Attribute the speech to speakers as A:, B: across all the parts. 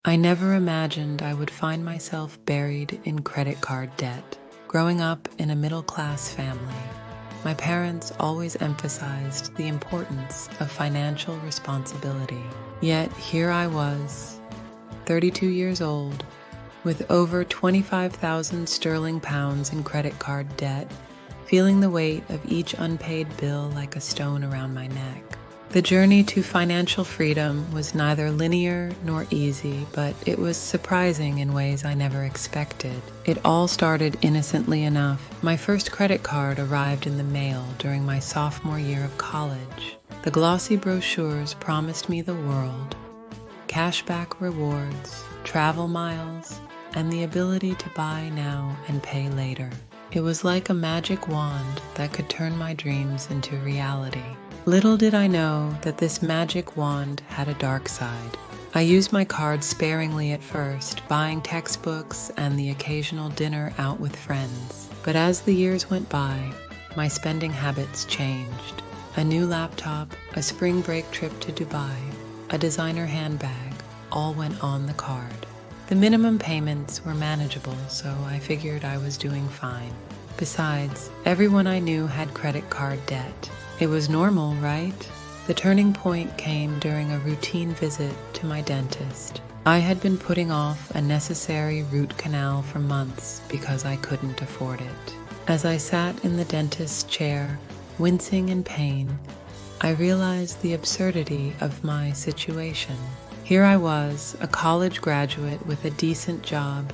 A: I never imagined I would find myself buried in credit card debt. Growing up in a middle-class family, my parents always emphasized the importance of financial responsibility. Yet here I was, 32 years old, with over 25,000 sterling pounds in credit card debt, feeling the weight of each unpaid bill like a stone around my neck. The journey to financial freedom was neither linear nor easy, but it was surprising in ways I never expected. It all started innocently enough. My first credit card arrived in the mail during my sophomore year of college. The glossy brochures promised me the world: cashback rewards, travel miles, and the ability to buy now and pay later. It was like a magic wand that could turn my dreams into reality. Little did I know that this magic wand had a dark side. I used my card sparingly at first, buying textbooks and the occasional dinner out with friends. But as the years went by, my spending habits changed. A new laptop, a spring break trip to Dubai, a designer handbag, all went on the card. The minimum payments were manageable, so I figured I was doing fine. Besides, everyone I knew had credit card debt. It was normal, right? The turning point came during a routine visit to my dentist. I had been putting off a necessary root canal for months because I couldn't afford it. As I sat in the dentist's chair, wincing in pain, I realized the absurdity of my situation. Here I was, a college graduate with a decent job,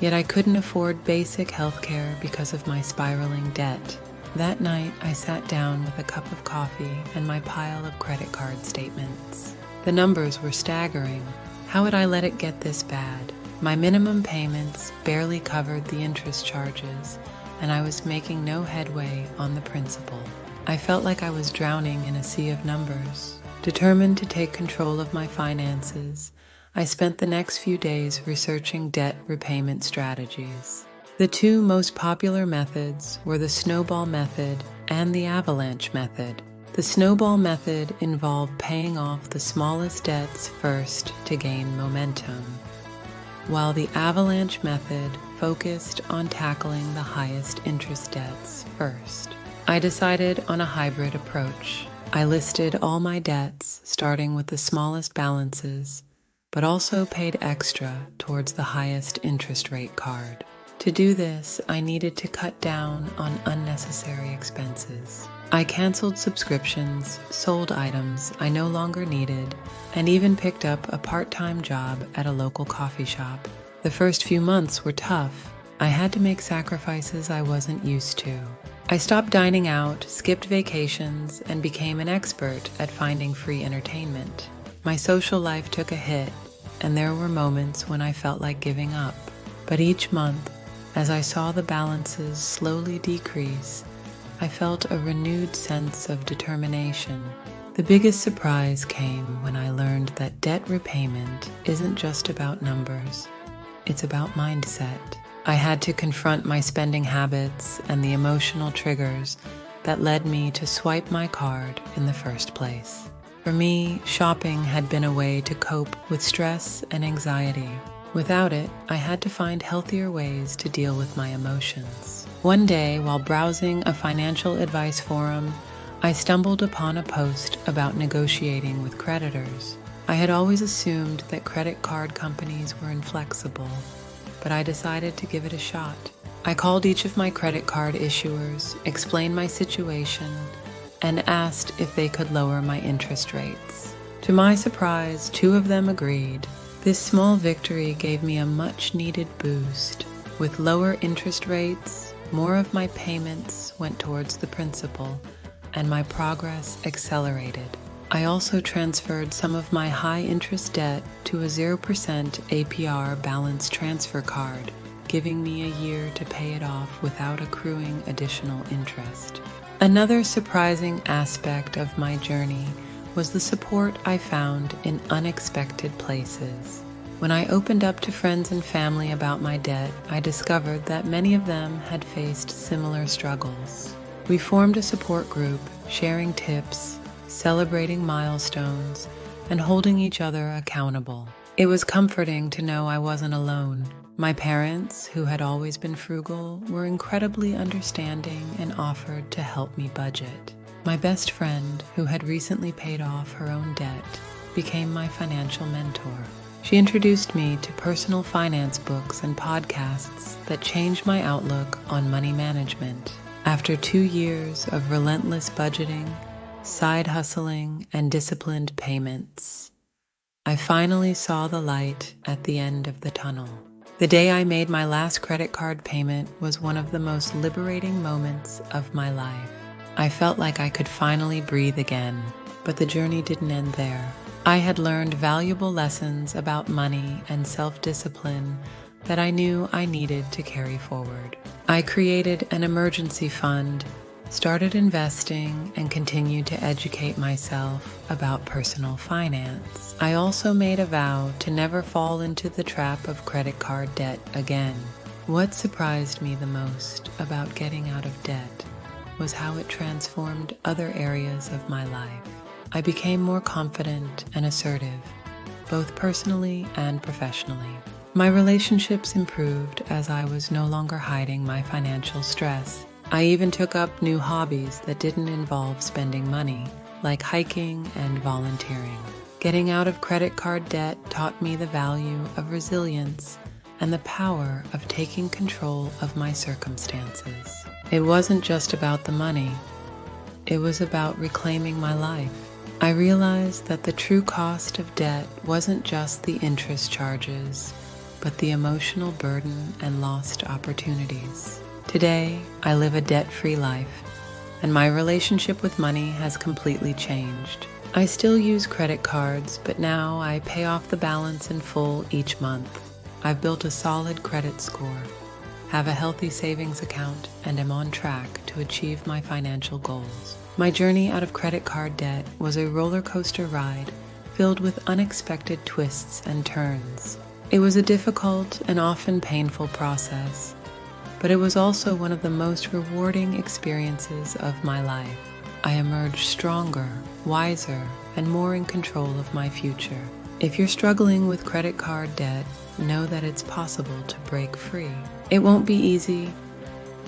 A: yet I couldn't afford basic health care because of my spiraling debt. That night, I sat down with a cup of coffee and my pile of credit card statements. The numbers were staggering. How had I let it get this bad? My minimum payments barely covered the interest charges, and I was making no headway on the principal. I felt like I was drowning in a sea of numbers. Determined to take control of my finances, I spent the next few days researching debt repayment strategies. The two most popular methods were the snowball method and the avalanche method. The snowball method involved paying off the smallest debts first to gain momentum, while the avalanche method focused on tackling the highest interest debts first. I decided on a hybrid approach. I listed all my debts, starting with the smallest balances, but also paid extra towards the highest interest rate card. To do this, I needed to cut down on unnecessary expenses. I canceled subscriptions, sold items I no longer needed, and even picked up a part-time job at a local coffee shop. The first few months were tough. I had to make sacrifices I wasn't used to. I stopped dining out, skipped vacations, and became an expert at finding free entertainment. My social life took a hit, and there were moments when I felt like giving up. But each month, as I saw the balances slowly decrease, I felt a renewed sense of determination. The biggest surprise came when I learned that debt repayment isn't just about numbers, it's about mindset. I had to confront my spending habits and the emotional triggers that led me to swipe my card in the first place. For me, shopping had been a way to cope with stress and anxiety. Without it, I had to find healthier ways to deal with my emotions. One day, while browsing a financial advice forum, I stumbled upon a post about negotiating with creditors. I had always assumed that credit card companies were inflexible, but I decided to give it a shot. I called each of my credit card issuers, explained my situation, and asked if they could lower my interest rates. To my surprise, two of them agreed. This small victory gave me a much-needed boost. With lower interest rates, more of my payments went towards the principal, and my progress accelerated. I also transferred some of my high-interest debt to a 0% APR balance transfer card, giving me a year to pay it off without accruing additional interest. Another surprising aspect of my journey was the support I found in unexpected places. When I opened up to friends and family about my debt, I discovered that many of them had faced similar struggles. We formed a support group, sharing tips, celebrating milestones, and holding each other accountable. It was comforting to know I wasn't alone. My parents, who had always been frugal, were incredibly understanding and offered to help me budget. My best friend, who had recently paid off her own debt, became my financial mentor. She introduced me to personal finance books and podcasts that changed my outlook on money management. After 2 years of relentless budgeting, side hustling, and disciplined payments, I finally saw the light at the end of the tunnel. The day I made my last credit card payment was one of the most liberating moments of my life. I felt like I could finally breathe again, but the journey didn't end there. I had learned valuable lessons about money and self-discipline that I knew I needed to carry forward. I created an emergency fund, started investing, and continued to educate myself about personal finance. I also made a vow to never fall into the trap of credit card debt again. What surprised me the most about getting out of debt was how it transformed other areas of my life. I became more confident and assertive, both personally and professionally. My relationships improved as I was no longer hiding my financial stress. I even took up new hobbies that didn't involve spending money, like hiking and volunteering. Getting out of credit card debt taught me the value of resilience and the power of taking control of my circumstances. It wasn't just about the money. It was about reclaiming my life. I realized that the true cost of debt wasn't just the interest charges, but the emotional burden and lost opportunities. Today, I live a debt-free life, and my relationship with money has completely changed. I still use credit cards, but now I pay off the balance in full each month. I've built a solid credit score, have a healthy savings account, and am on track to achieve my financial goals. My journey out of credit card debt was a roller coaster ride filled with unexpected twists and turns. It was a difficult and often painful process, but it was also one of the most rewarding experiences of my life. I emerged stronger, wiser, and more in control of my future. If you're struggling with credit card debt, know that it's possible to break free. It won't be easy,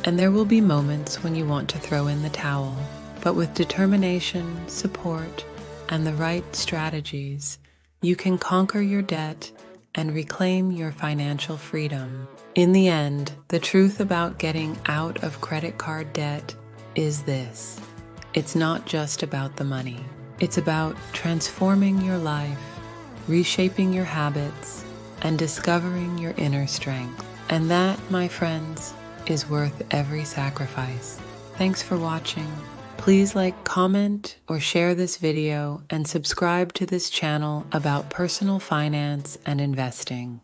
A: and there will be moments when you want to throw in the towel. But with determination, support, and the right strategies, you can conquer your debt and reclaim your financial freedom. In the end, the truth about getting out of credit card debt is this: it's not just about the money. It's about transforming your life, reshaping your habits, and discovering your inner strength. And that, my friends, is worth every sacrifice. Thanks for watching. Please like, comment, or share this video and subscribe to this channel about personal finance and investing.